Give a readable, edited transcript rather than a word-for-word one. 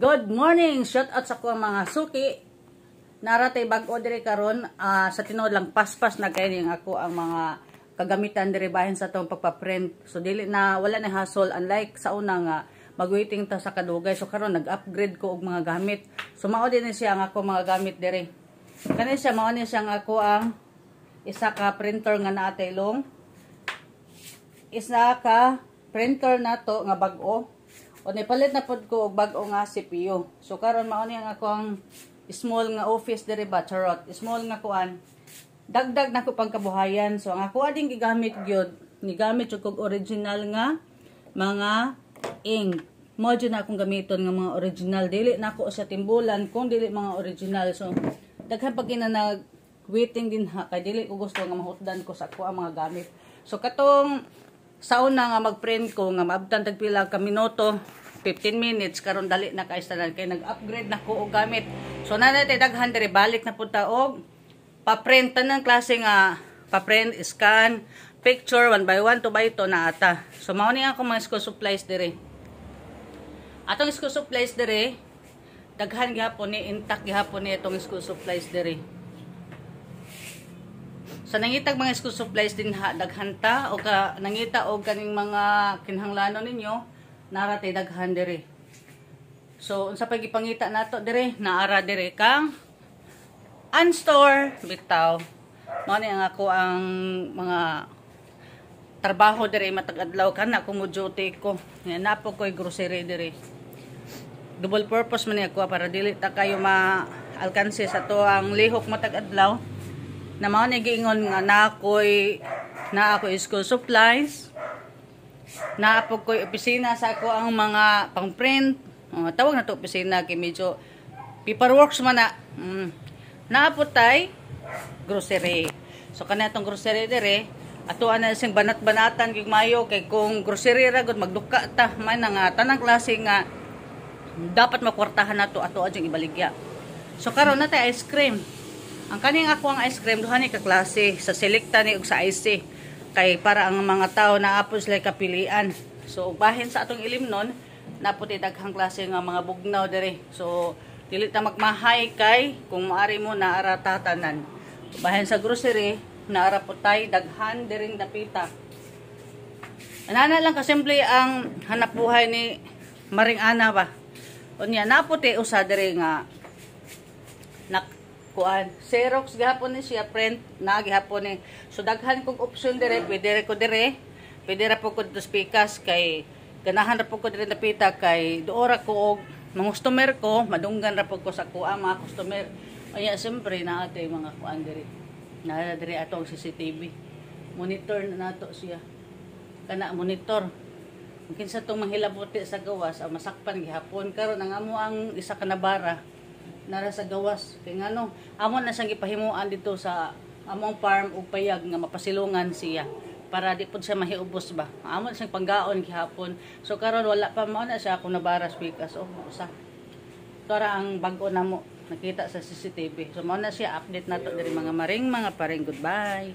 Good morning! Shout out sa kuang mga suki. Naratay bag-o diri karon sa tinuod lang paspas na kay ning ako ang mga kagamitan diri bahin sa tong pagpa-print. So dili na wala na hassle unlike sa una nga mag-waiting ta sa kadugay. So karon nag-upgrade ko og mga gamit. So mao din siya ang ako mga gamit diri. Kani siya mao ni siya ang ako ang isa ka printer nga naatay long. Isa ka printer na to nga bag-o. O nipalit na pod ko og bag-o nga CPU. So karon mao ni ang ako ang small nga office diri ba charot. Small nga kuan. Dagdag na ko pangkabuhayan. So ang ako ading gigamit gyud, ni gamit jud kog original nga mga ink. Mo jud na akong gamiton nga mga original. Dili na ako sa timbulan kung dili mga original. So daghan pag nag waiting din ha kay dili ko gusto nga mahutdan ko sa ako ang mga gamit. So katong sa una nga mag-print ko nga maabtan tag pila ka minuto, 15 minutes karon dali na kay tanan kay nag-upgrade na ko og gamit. So nanay tay daghan diri balik na punta og pa-print tanang klase nga pa-print, scan, picture 1 by 1 2 by 2 na ata. So mao ni ako mga school supplies diri. Atong school supplies diri daghan gihapon ni intact gihapon ni itong school supplies diri. So nangitag mga school supplies din ha daghanta o ka nangita og kaning mga kinahanglanon ninyo naratay daghan diri. So unsa pa gipangita nato diri naara diri kang unstore bitaw. Mao ni ang ako ang mga trabaho diri matag adlaw kana kung mo duty ko. Yan napo koy grocery diri. Double purpose man ni ako para dili ta kayo ma-alkanse sa to ang lihok matag adlaw. Na mao ni giingon nga na ako school supplies. Na ako koy opisina sa ako ang mga pang-print. Tawag na to opisina kay medyo paperworks man na. Naapotay grocery. So kanatong grocery dire ato ana sing banat-banatan gig mayo kay kung grocery ra gud magduka ta man nga tanang klase nga dapat makwartahan nato ato adjing ibaligya. So karon na tay ice cream. Ang kaning ako ang ice cream duha ni ka klase sa Selecta ni ug sa IC kay para ang mga tao naapon sila kapilian. So bahin sa atong ilimnon naputi daghang klase nga mga bugnaw diri. So dili ta magmahay kay kung maari mo naara tatanan. Bahin sa grocery naara putay daghan diring napita. Anana lang kasimple ang hanap buhay ni Maring Ana ba. Unya naputi usa diri nga kuan Xerox gihapon ni siya print na gihapon ni so daghan kog option dire pwede ra po ko spikas kay ganahan ra po ko dire napita kay duora ko og mga customer ko madunggan ra po ko sa kuha mga customer aya siyempre na ato mga kuan dire na dire atong CCTV monitor na nato siya kana monitor kinsa tong manghilabuti sa gawas ang masakpan gihapon karon ang amo ang isa ka nabara nara sa gawas kay ngano amo na siyang gipahimuan dito sa among farm ug payag nga mapasilungan siya para di pud siya mahiubos ba amo na siyang panggaon gihapon so karon wala pa mao na siya kung nabaras pikas o usa para ang bag-o namo nakita sa CCTV so mao na siya update nato diri mga maring mga paring goodbye.